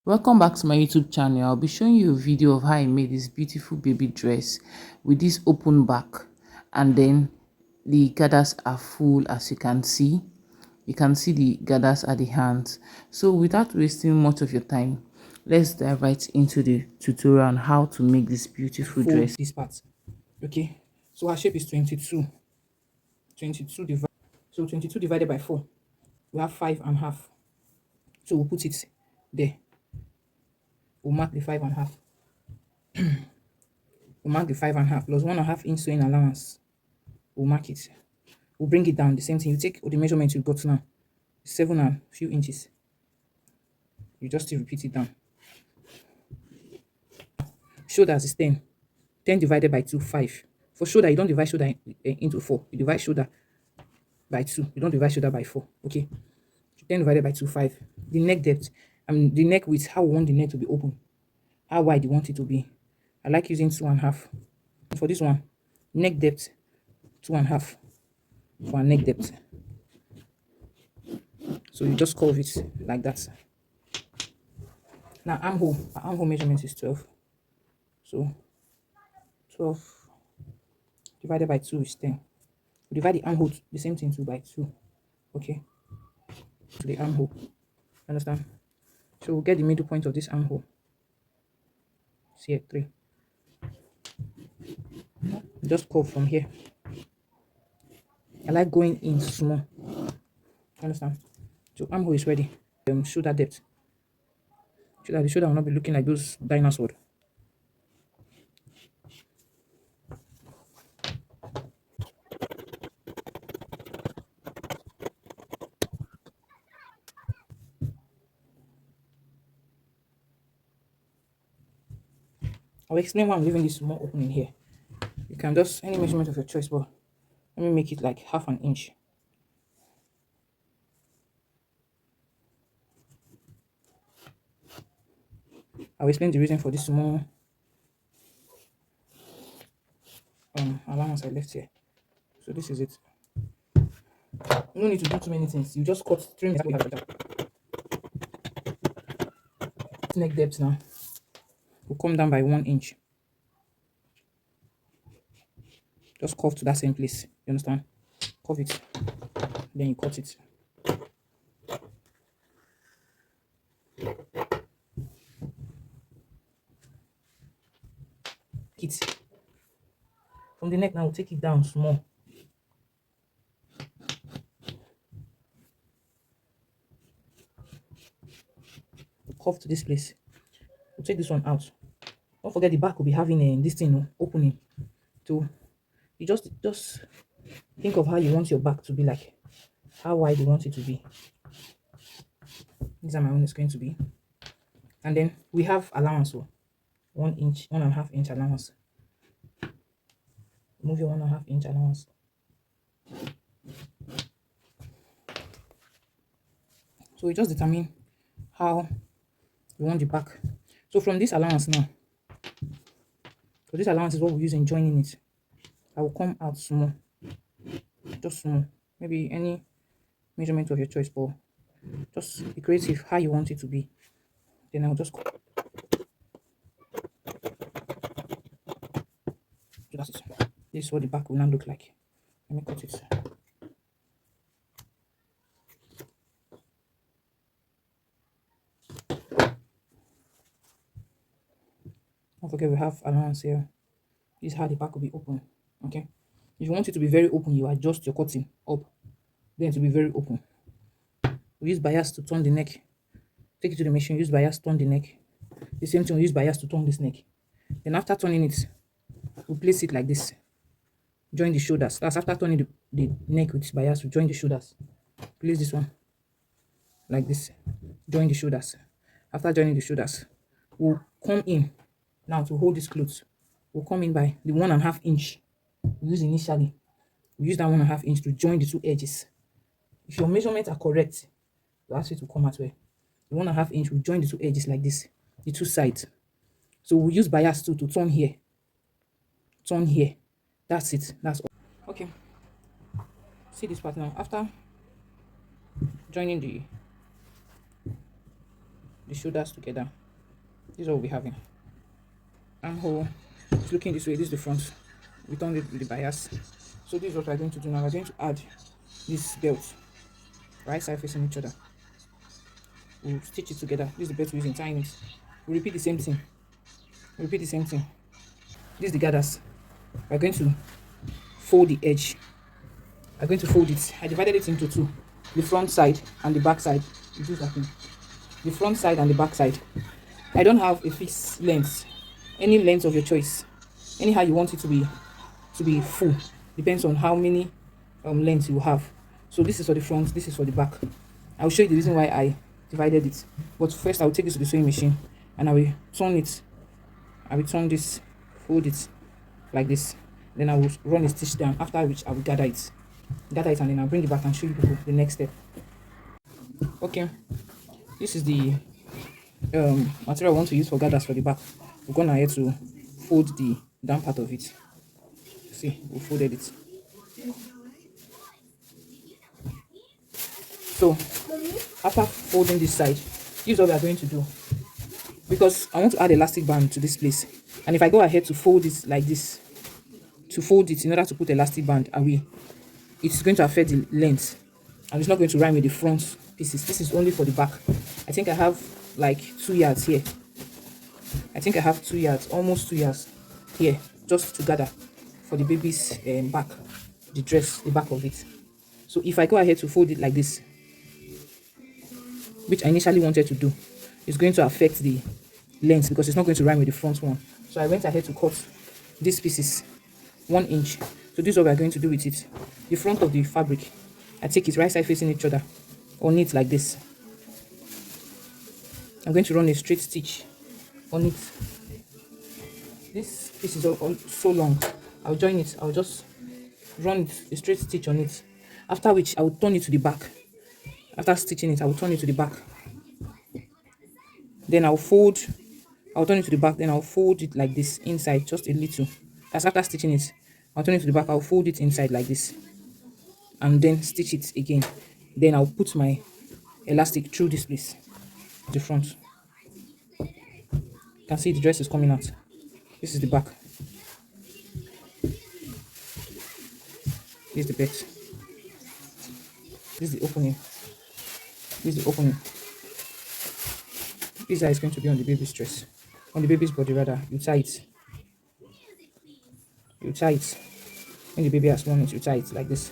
Welcome back to my YouTube channel. I'll be showing you a video of how I made this beautiful baby dress with this open back, and then the gathers are full. As you can see, the gathers at the hands. So without wasting much of your time, let's dive right into the tutorial on how to make this beautiful dress. This part, okay. So our shape is 22 divided, so 22 divided by 4, we have 5.5. So we'll put it there. We'll mark the 5.5. We'll mark the 5.5 plus 1.5 inch sewing allowance. We'll mark it. We'll bring it down. The same thing. You take all the measurements you've got now, 7 and few inches. You just still repeat it down. Shoulders is 10. 10 divided by 2, 5. For shoulder, you don't divide shoulder into 4. You divide shoulder by 2. You don't divide shoulder by 4. Okay. 10 divided by 2, 5. The neck depth, the neck width, how we want the neck to be open. How wide you want it to be. I like using 2.5. For this one, neck depth, 2.5 for our neck depth. So you just curve it like that. Now armhole, our armhole measurement is 12. So 12 divided by 2 is 10. We divide the armhole, the same thing too, by 2. Okay. To the armhole. Understand? So we'll get the middle point of this armhole. It's here, 3. Just curve from here. I like going in small. Understand? So armhole is ready. Shoulder depth. The shoulder will not be looking like those dinosaurs. I'll explain why I'm leaving this small opening here. You can just any measurement of your choice, but let me make it like 1/2 inch. I'll explain the reason for this small allowance I left here. So this is it. No need to do too many things. You just cut, trim it. Neck depth now will come down by 1 inch. Just curve to that same place. You understand? Curve it. Then you cut it. From the neck now, we'll take it down small. Curve to this place. We'll take this one out. Don't forget the back will be having this thing opening. So you just think of how you want your back to be like, how wide you want it to be. These are my own. It's going to be, and then we have allowance. So 1 inch, 1.5 inch allowance. Move your 1.5 inch allowance. So we just determine how we want the back. So from this allowance now, so this allowance is what we use in joining it. I will come out small, just small. Maybe any measurement of your choice, but just be creative how you want it to be. Then I'll just that's it. This is what the back will now look like. Let me cut it. Don't forget we have allowance here. This is how the back will be open. Okay. If you want it to be very open, you adjust your cutting up. Then to be very open. We use bias to turn the neck. Take it to the machine, use bias, turn the neck. The same thing, we use bias to turn this neck. Then after turning it, we place it like this. Join the shoulders. That's after turning the neck with bias, we join the shoulders. Place this one like this. Join the shoulders. After joining the shoulders, we'll come in now to hold this clothes. We'll come in by the 1.5 inch we used initially. We use that 1.5 inch to join the two edges. If your measurements are correct, you ask it to come out well. The 1.5 inch will join the two edges like this, the two sides. So we'll use bias too to turn here. Turn here. That's it. That's all. Okay. See this part now. After joining the the shoulders together. This is what we'll be having. Armhole is looking this way. This is the front. We turn it with the bias. So this is what we're going to do now. We're going to add this belt, right side facing each other. We'll stitch it together. This is the belt we're using, tying it. We'll repeat the same thing. Repeat the same thing. This is the gathers. We're going to fold the edge. I'm going to fold it. I divided it into two, the front side and the back side. You do that thing. The front side and the back side. I don't have a fixed length, any length of your choice, anyhow you want it to be full, depends on how many lengths you have. So this is for the front, this is for the back. I'll show you the reason why I divided it, but first I'll take this to the sewing machine and I will turn it. I will turn this, fold it like this, then I will run a stitch down, after which I will gather it, and then I'll bring it back and show you people the next step. Okay, this is the material I want to use for gathers for the back. We're gonna have to fold the down part of it. See, we folded it. So after folding this side, this is what we are going to do, because I want to add elastic band to this place, and if I go ahead to fold it like this, to fold it in order to put elastic band away, it's going to affect the length and it's not going to rhyme with the front pieces. This is only for the back. I think I have like 2 yards here. I think I have 2 yards, almost 2 yards here, just to gather for the baby's back, the dress, the back of it. So if I go ahead to fold it like this, which I initially wanted to do, it's going to affect the length because it's not going to rhyme with the front one. So I went ahead to cut these pieces 1 inch. So this is what we are going to do with it. The front of the fabric, I take it right side facing each other on it like this. I'm going to run a straight stitch on it. This piece is so long. I'll join it. I'll just run a straight stitch on it. After which I will turn it to the back. After stitching it, I will turn it to the back. Then I'll turn it to the back. Then I'll fold it like this inside, just a little. That's after stitching it. I'll turn it to the back. I'll fold it inside like this, and then stitch it again. Then I'll put my elastic through this place, the front. You can see the dress is coming out. This is the back. This is the belt. This is the opening. This is the opening. This is going to be on the baby's dress, on the baby's body rather. You tie it. You tie it. When the baby has worn it, you tie it like this.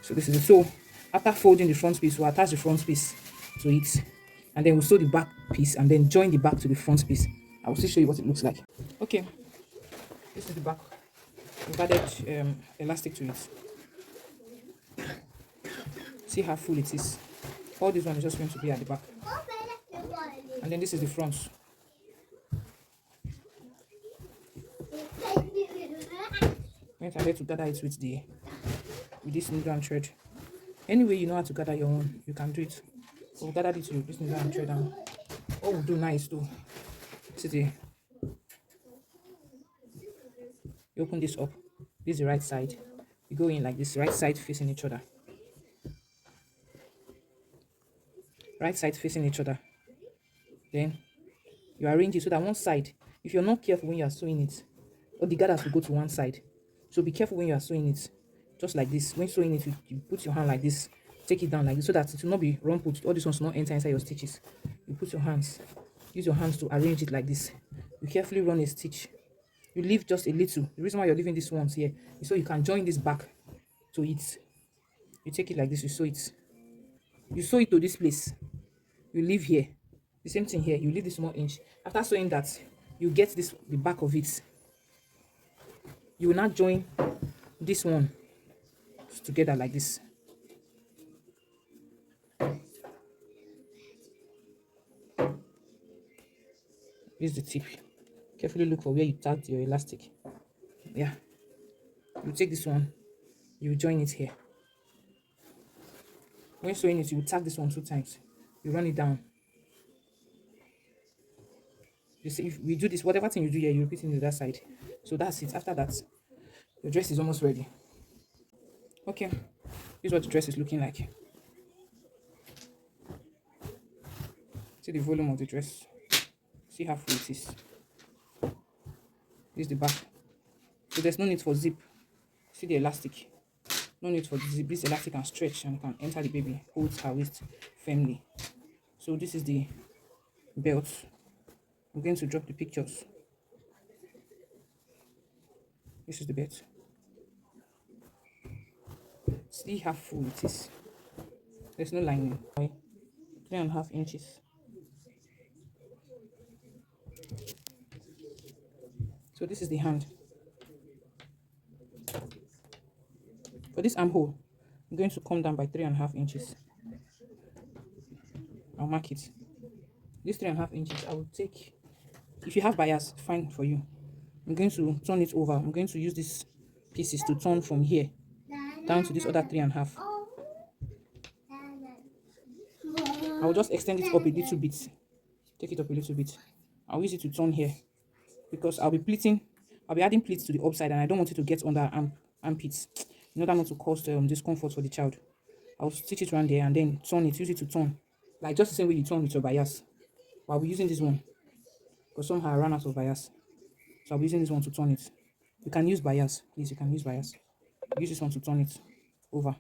So this is it. So after folding the front piece, we'll attach the front piece to it, and then we'll sew the back piece and then join the back to the front piece. I will still show you what it looks like. Okay, this is the back. We've added elastic to it. See how full it is. All this one is just going to be at the back, and then this is the front. Went ahead to gather it with this needle and thread. Anyway, you know how to gather your own, you can do it. So we'll gather it with this needle and thread, and oh, we'll do nice too. See, you open this up. This is the right side. You go in like this, right side facing each other. Right side facing each other. Then you arrange it so that one side, if you're not careful when you are sewing it, or the gathers will go to one side. So be careful when you are sewing it. Just like this. When sewing it, you put your hand like this, take it down like this, so that it will not be rumpled. All these ones will not enter inside your stitches. You put your hands, use your hands to arrange it like this. You carefully run a stitch. You leave just a little. The reason why you're leaving these ones here is so you can join this back to it. You take it like this, you sew it. You sew it to this place. You leave here. The same thing here. You leave this small inch. After sewing that, you get this, the back of it. You will not join this one together like this. Use the tip. Carefully look for where you tagged your elastic. Yeah. You take this one, you join it here. When sewing it, you tag this one 2 times. You run it down. You see, if we do this, whatever thing you do here, you repeat it to that side. So that's it. After that, your dress is almost ready. Okay, this is what the dress is looking like. This See the volume of the dress. See how full it is. This is the back. So there's no need for zip. See the elastic. No need for the zip. This elastic can stretch and can enter the baby. Holds her waist firmly. So this is the belt. I'm going to drop the pictures. This is the belt. See how full it is. There's no lining. 3.5 inches. So this is the hand. For this armhole, I'm going to come down by 3.5 inches. I'll mark it. This 3.5 inches, I will take. If you have bias, fine for you. I'm going to turn it over. I'm going to use these pieces to turn from here down to this other 3.5. I will just extend it up a little bit. Take it up a little bit. I'll use it to turn here because I'll be pleating. I'll be adding pleats to the upside, and I don't want it to get under armpits in order not to cause discomfort for the child. I'll stitch it around there and then turn it. Use it to turn, like just the same way you turn with your bias. But I'll be using this one because somehow I ran out of bias, so I'll be using this one to turn it. You can use bias, please. You can use bias. Use this one to turn it over.